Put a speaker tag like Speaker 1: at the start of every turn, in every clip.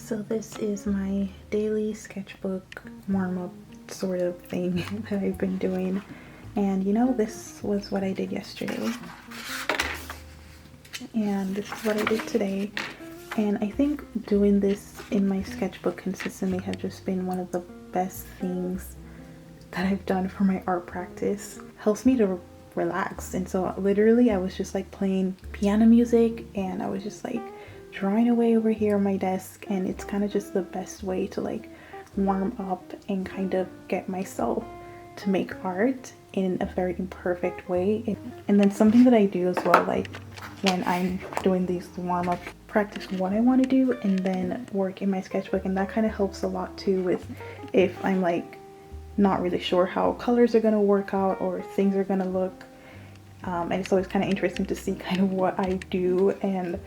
Speaker 1: So this is my daily sketchbook warm-up sort of thing that I've been doing, and this was what I did yesterday and this is what I did today. And I think doing this in my sketchbook consistently has just been one of the best things that I've done for my art practice. Helps me to relax. And so literally I was just like playing piano music and I was just like drawing away over here on my desk, and it's kind of just the best way to like warm up and kind of get myself to make art in a very imperfect way. And then something that I do as well, like when I'm doing these warm-up, practice what I want to do and then work in my sketchbook, and that kind of helps a lot too with if I'm like not really sure how colors are going to work out or things are going to look, and it's always kind of interesting to see kind of what I do and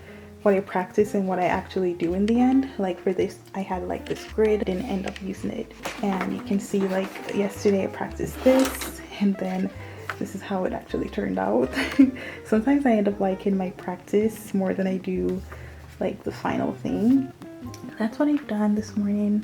Speaker 1: what I practice and what I actually do in the end. Like for this, I had like this grid, didn't end up using it, and you can see like yesterday I practiced this and then this is how it actually turned out. Sometimes I end up liking my practice more than I do like the final thing. That's what I've done this morning.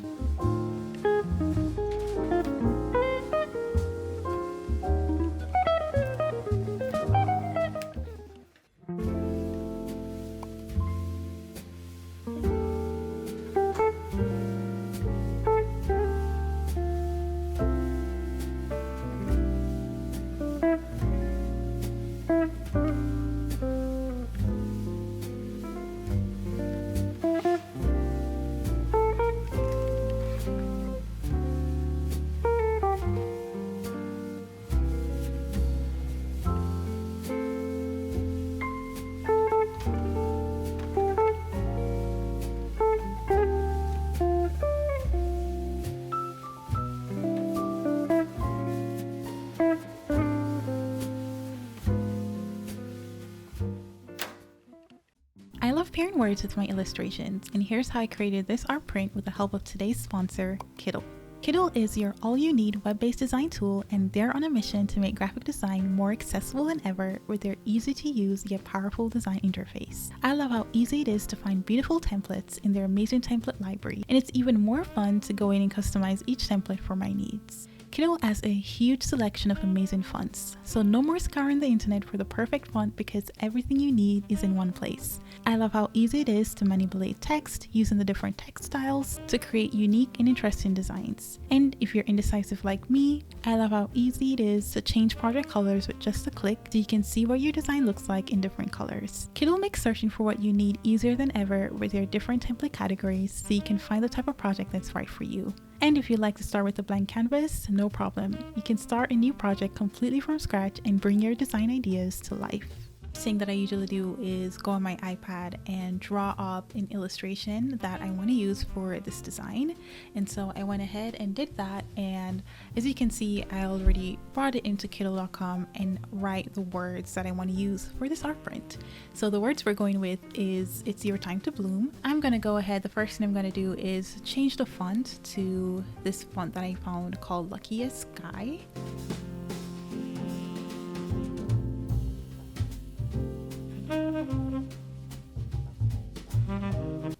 Speaker 1: I love pairing words with my illustrations, and here's how I created this art print with the help of today's sponsor, Kittl. Kittl is your all-you-need web-based design tool, and they're on a mission to make graphic design more accessible than ever with their easy-to-use yet powerful design interface. I love how easy it is to find beautiful templates in their amazing template library, and it's even more fun to go in and customize each template for my needs. Kittl has a huge selection of amazing fonts, so no more scouring the internet for the perfect font because everything you need is in one place. I love how easy it is to manipulate text using the different text styles to create unique and interesting designs. And if you're indecisive like me, I love how easy it is to change project colors with just a click so you can see what your design looks like in different colors. Kittl makes searching for what you need easier than ever with their different template categories so you can find the type of project that's right for you. And if you'd like to start with a blank canvas, no problem. You can start a new project completely from scratch and bring your design ideas to life. The thing that I usually do is go on my iPad and draw up an illustration that I want to use for this design. And so I went ahead and did that, and as you can see, I already brought it into kittl.com and write the words that I want to use for this art print. So the words we're going with is "It's your time to bloom." I'm gonna go ahead, the first thing I'm gonna do is change the font to this font that I found called Lucky as Sky.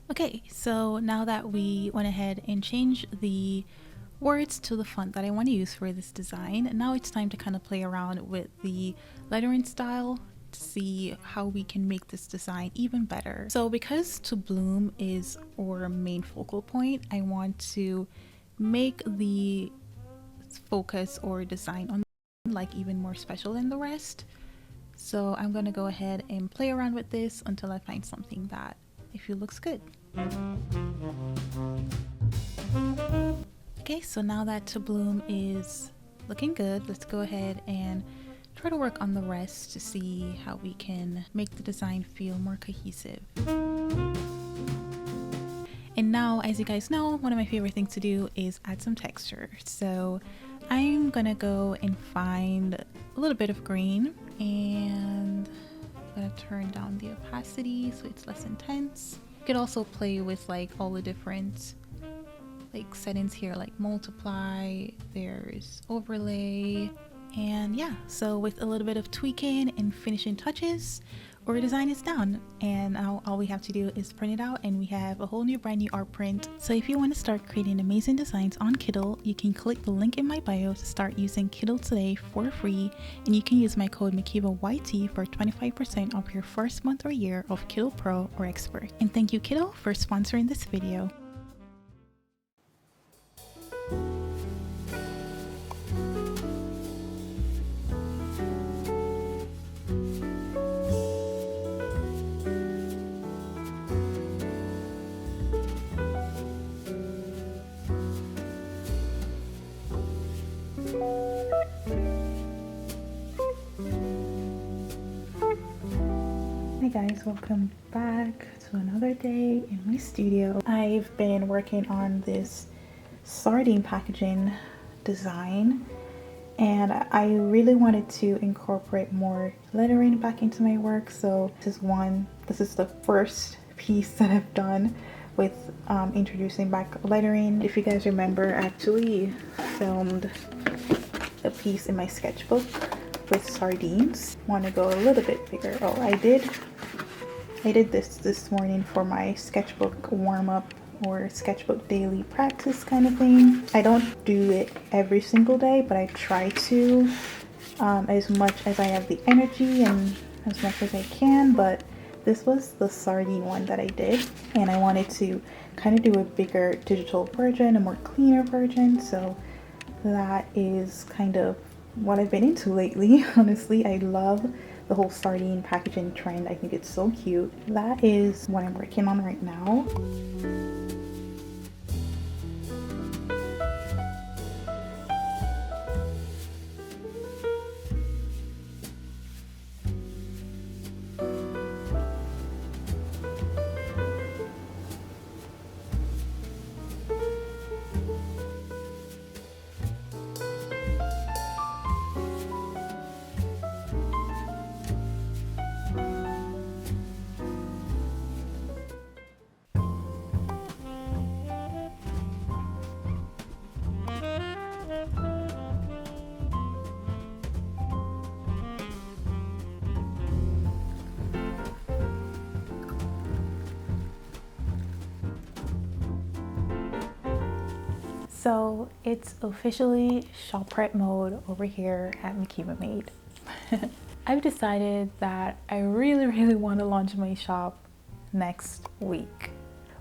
Speaker 1: Okay, so now that we went ahead and changed the words to the font that I want to use for this design, now it's time to kind of play around with the lettering style to see how we can make this design even better. So because to bloom is our main focal point, I want to make the focus or design on like even more special than the rest. So I'm going to go ahead and play around with this until I find something that I feel looks good. Okay, so now that To Bloom is looking good, let's go ahead and try to work on the rest to see how we can make the design feel more cohesive. And now, as you guys know, one of my favorite things to do is add some texture. So I'm gonna go and find a little bit of green, and I'm gonna turn down the opacity so it's less intense. You could also play with like all the different like settings here, like multiply, there's overlay, and yeah, so with a little bit of tweaking and finishing touches, our design is done, and now all we have to do is print it out and we have a whole new brand new art print. So if you want to start creating amazing designs on Kittl, you can click the link in my bio to start using Kittl today for free, and you can use my code MickeevaYT for 25% off your first month or year of Kittl Pro or Expert. And thank you Kittl for sponsoring this video. Hey guys, welcome back to another day in my studio. I've been working on this sardine packaging design, and I really wanted to incorporate more lettering back into my work. So this is the first piece that I've done with introducing back lettering. If you guys remember, I actually filmed a piece in my sketchbook with sardines. Want to go a little bit bigger. Oh, I did this morning for my sketchbook warm-up or sketchbook daily practice kind of thing. I don't do it every single day, but I try to as much as I have the energy and as much as I can. But this was the sardine one that I did, and I wanted to kind of do a bigger digital version, a more cleaner version. So that is kind of what I've been into lately. Honestly, I love the whole sardine packaging trend. I think it's so cute. That is what I'm working on right now. So it's officially shop prep mode over here at Mickeeva Made. I've decided that I really want to launch my shop next week,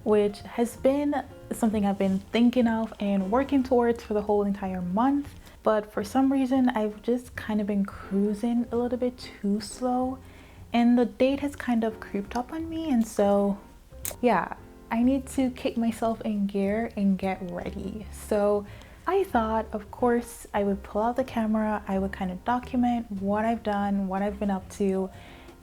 Speaker 1: which has been something I've been thinking of and working towards for the whole entire month. But for some reason, I've just kind of been cruising a little bit too slow, and the date has kind of creeped up on me. And so yeah, I need to kick myself in gear and get ready. So I thought, of course, I would pull out the camera, I would kind of document what I've done, what I've been up to,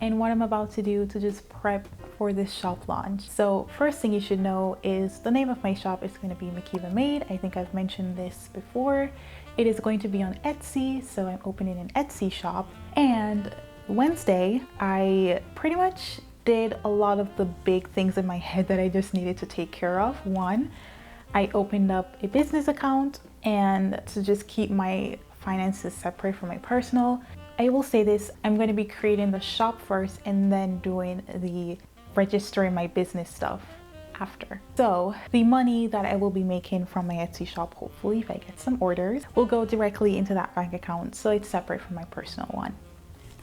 Speaker 1: and what I'm about to do to just prep for this shop launch. So first thing you should know is the name of my shop is going to be Mickeeva Made. I think I've mentioned this before. It is going to be on Etsy, so I'm opening an Etsy shop. And Wednesday, I pretty much did a lot of the big things in my head that I just needed to take care of. One, I opened up a business account, and to just keep my finances separate from my personal. I will say this, I'm going to be creating the shop first and then doing the registering my business stuff after. So the money that I will be making from my Etsy shop, hopefully if I get some orders, will go directly into that bank account, so it's separate from my personal one.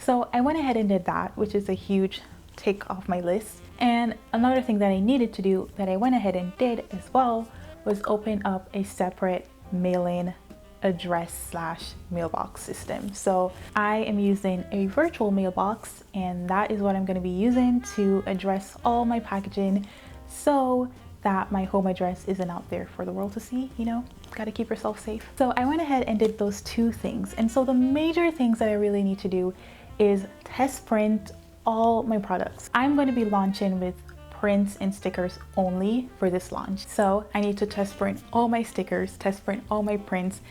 Speaker 1: So I went ahead and did that, which is a huge tick off my list. And another thing that I needed to do that I went ahead and did as well was open up a separate mailing address / mailbox system. So I am using a virtual mailbox, and that is what I'm going to be using to address all my packaging, so that my home address isn't out there for the world to see. You know, gotta keep yourself safe. So I went ahead and did those two things. And so the major things that I really need to do is test print all my products. I'm going to be launching with prints and stickers only for this launch. So I need to test print all my stickers, test print all my prints,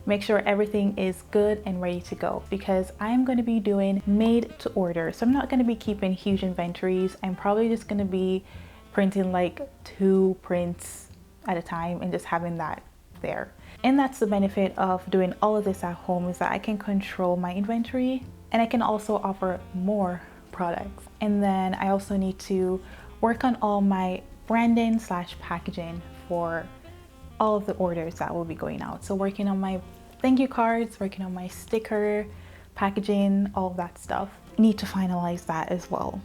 Speaker 1: make sure everything is good and ready to go, because I'm going to be doing made to order. So I'm not going to be keeping huge inventories. I'm probably just going to be printing like 2 prints at a time and just having that there. And that's the benefit of doing all of this at home, is that I can control my inventory, and I can also offer more products. And then I also need to work on all my branding slash packaging for all of the orders that will be going out. So working on my thank you cards, working on my sticker, packaging, all of that stuff. Need to finalize that as well.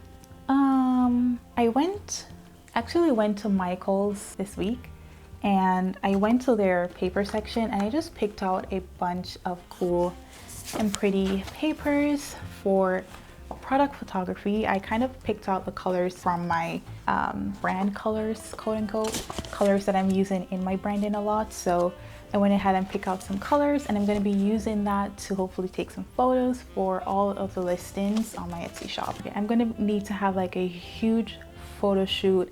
Speaker 1: I actually went to Michael's this week, and I went to their paper section and I just picked out a bunch of cool and pretty papers for product photography. I kind of picked out the colors from my brand colors, quote unquote, colors that I'm using in my branding a lot. So I went ahead and picked out some colors, and I'm going to be using that to hopefully take some photos for all of the listings on my Etsy shop. I'm going to need to have like a huge photo shoot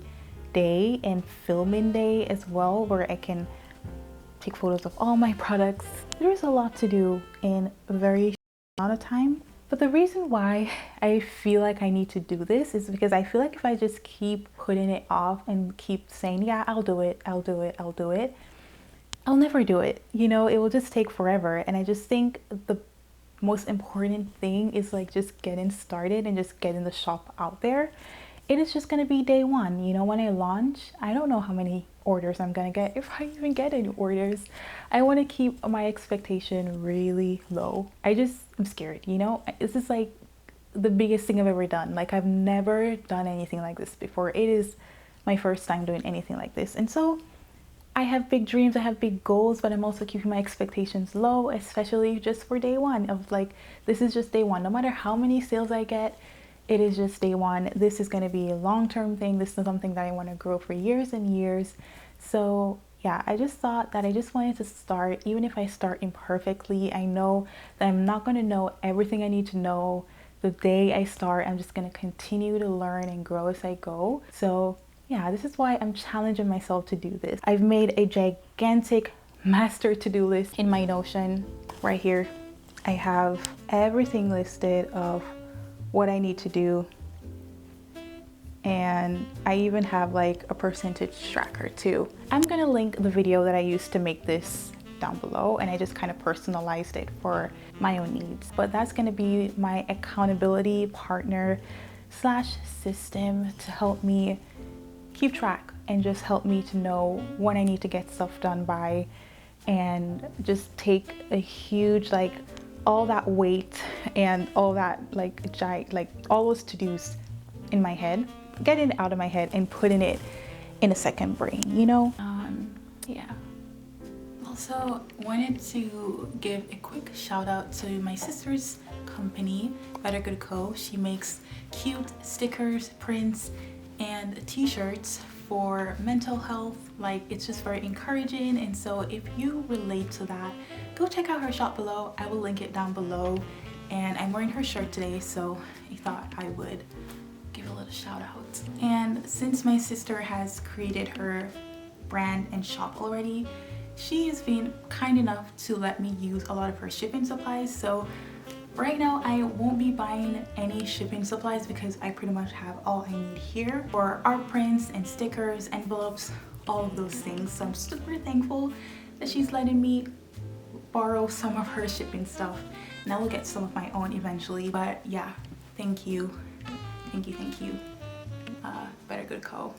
Speaker 1: day and filming day as well, where I can take photos of all my products. There's a lot to do in a very short amount of time. But the reason why I feel like I need to do this is because I feel like if I just keep putting it off and keep saying, yeah, I'll do it, I'll do it, I'll do it, I'll never do it. You know, it will just take forever. And I just think the most important thing is like just getting started and just getting the shop out there. It is just going to be day one. You know, when I launch, I don't know how many orders I'm going to get, if I even get any orders. I want to keep my expectation really low. I'm scared, you know. This is like the biggest thing I've ever done. Like, I've never done anything like this before. It is my first time doing anything like this. And so I have big dreams, I have big goals, but I'm also keeping my expectations low, especially just for day one of like, this is just day one. No matter how many sales I get, it is just day one. This is going to be a long-term thing. This is something that I want to grow for years and years. So yeah, I just thought that I just wanted to start. Even if I start imperfectly, I know that I'm not going to know everything I need to know the day I start. I'm just going to continue to learn and grow as I go. So yeah, this is why I'm challenging myself to do this. I've made a gigantic master to-do list in my Notion right here. I have everything listed of what I need to do, and I even have like a percentage tracker too. I'm gonna link the video that I used to make this down below, and I just kind of personalized it for my own needs. But that's gonna be my accountability partner slash system to help me keep track and just help me to know when I need to get stuff done by, and just take a huge, like, all that weight and all that all those to-dos in my head, getting it out of my head and putting it in a second brain, you know. Yeah. Also wanted to give a quick shout out to my sister's company, Better Good Co. She makes cute stickers, prints, and t-shirts for mental health. Like, it's just very encouraging, and so if you relate to that, go check out her shop below. I will link it down below, and I'm wearing her shirt today, so I thought I would give a little shout out. And since my sister has created her brand and shop already, she has been kind enough to let me use a lot of her shipping supplies. So right now I won't be buying any shipping supplies because I pretty much have all I need here for art prints and stickers, envelopes, all of those things. So I'm super thankful that she's letting me borrow some of her shipping stuff, and I will get some of my own eventually. But yeah, thank you, thank you, thank you, Better Good Co.